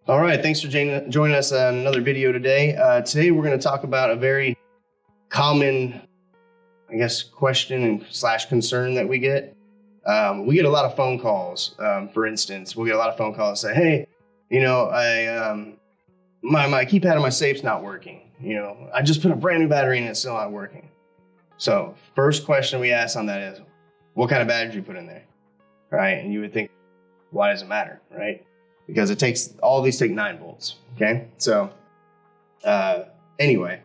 All right, thanks for joining us on another video today. Today we're going to talk about a very common, question and / concern that we get. We get a lot of phone calls. For instance, we'll get a lot of phone calls that say, "Hey, my keypad on my safe's not working. I just put a brand new battery in and it's still not working." So first question we ask on that is, what kind of battery did you put in there? Right? And you would think, why does it matter, right? Because all of these take 9 volts. Okay. So, anyway,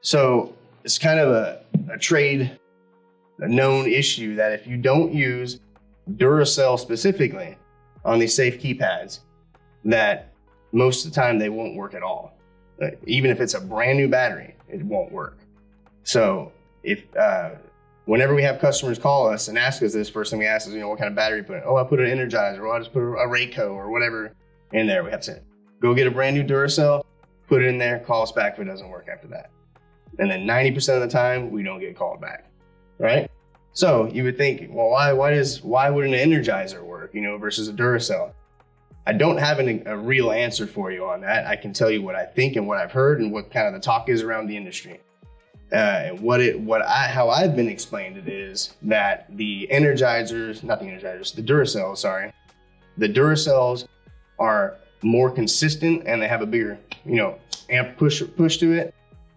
so it's kind of a known issue that if you don't use Duracell specifically on these safe keypads, that most of the time they won't work at all. Even if it's a brand new battery, it won't work. So whenever we have customers call us and ask us this, first thing we ask is, what kind of battery you put in? Oh, I put an Energizer, or I just put a Rayco or whatever in there. We have to say, go get a brand new Duracell, put it in there, call us back if it doesn't work after that. And then 90% of the time, we don't get called back, right? So you would think, well, why would an Energizer work, versus a Duracell? I don't have a real answer for you on that. I can tell you what I think and what I've heard and what kind of the talk is around the industry. And how I've been explained it is that the Duracells are more consistent and they have a bigger, amp push to it.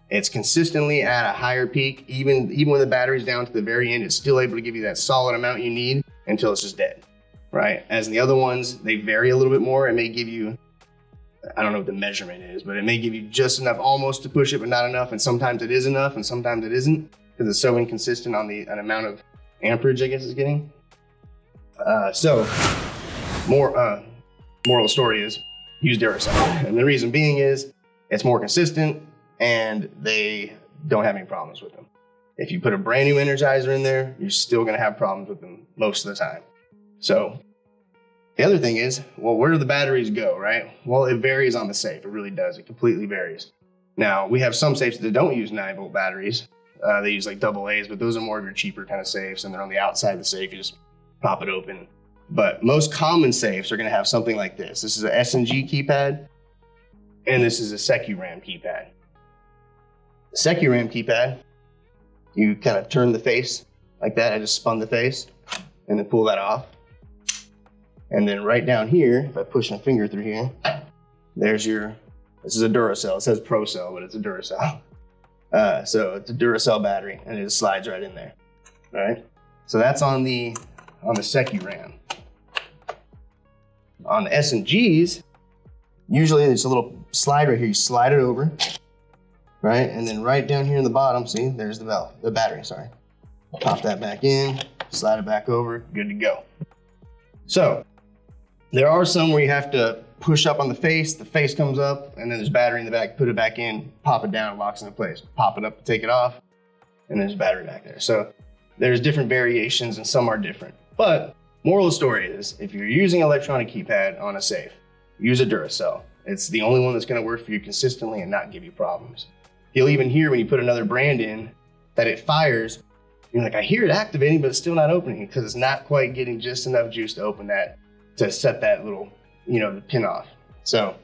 It's consistently at a higher peak. Even when the battery's down to the very end, it's still able to give you that solid amount you need until it's just dead, right? As in the other ones, they vary a little bit more. It may give you, I don't know what the measurement is, but it may give you just enough almost to push it, but not enough. And sometimes it is enough and sometimes it isn't, because it's so inconsistent on the amount of amperage, I guess, it's getting. Moral of the story is use Duracell. And the reason being is it's more consistent and they don't have any problems with them. If you put a brand new Energizer in there, you're still going to have problems with them most of the time. So the other thing is, well, where do the batteries go, right? Well, it varies on the safe. It really does. It completely varies. Now, we have some safes that don't use 9-volt batteries. They use like AA's, but those are more of your cheaper kind of safes, and they're on the outside of the safe. You just pop it open. But most common safes are going to have something like this. This is a S&G keypad, and this is a SecuRAM keypad. The SecuRAM keypad, you kind of turn the face like that. I just spun the face, and then pull that off. And then right down here, if I push my finger through here, this is a Duracell. It says ProCell, but it's a Duracell. So it's a Duracell battery, and it just slides right in there. All right. So that's on the SecuRAM. On the S&Gs, usually there's a little slide right here. You slide it over, right? And then right down here in the bottom, see, there's the battery, sorry. Pop that back in, slide it back over, good to go. So there are some where you have to push up on the face comes up, and then there's battery in the back, put it back in, pop it down, it locks into place. Pop it up, take it off, and there's battery back there. So there's different variations and some are different. But moral of the story is, if you're using electronic keypad on a safe, use a Duracell. It's the only one that's gonna work for you consistently and not give you problems. You'll even hear when you put another brand in that it fires. You're like, I hear it activating, but it's still not opening because it's not quite getting just enough juice to open that, to set that little, the pin off. So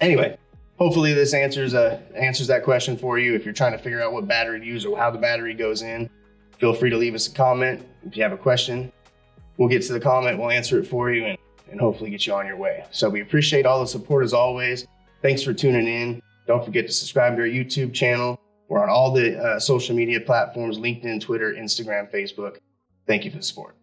anyway, hopefully this answers that question for you. If you're trying to figure out what battery to use or how the battery goes in, feel free to leave us a comment. If you have a question, we'll get to the comment, we'll answer it for you and hopefully get you on your way. So we appreciate all the support as always. Thanks for tuning in. Don't forget to subscribe to our YouTube channel. We're on all the social media platforms, LinkedIn, Twitter, Instagram, Facebook. Thank you for the support.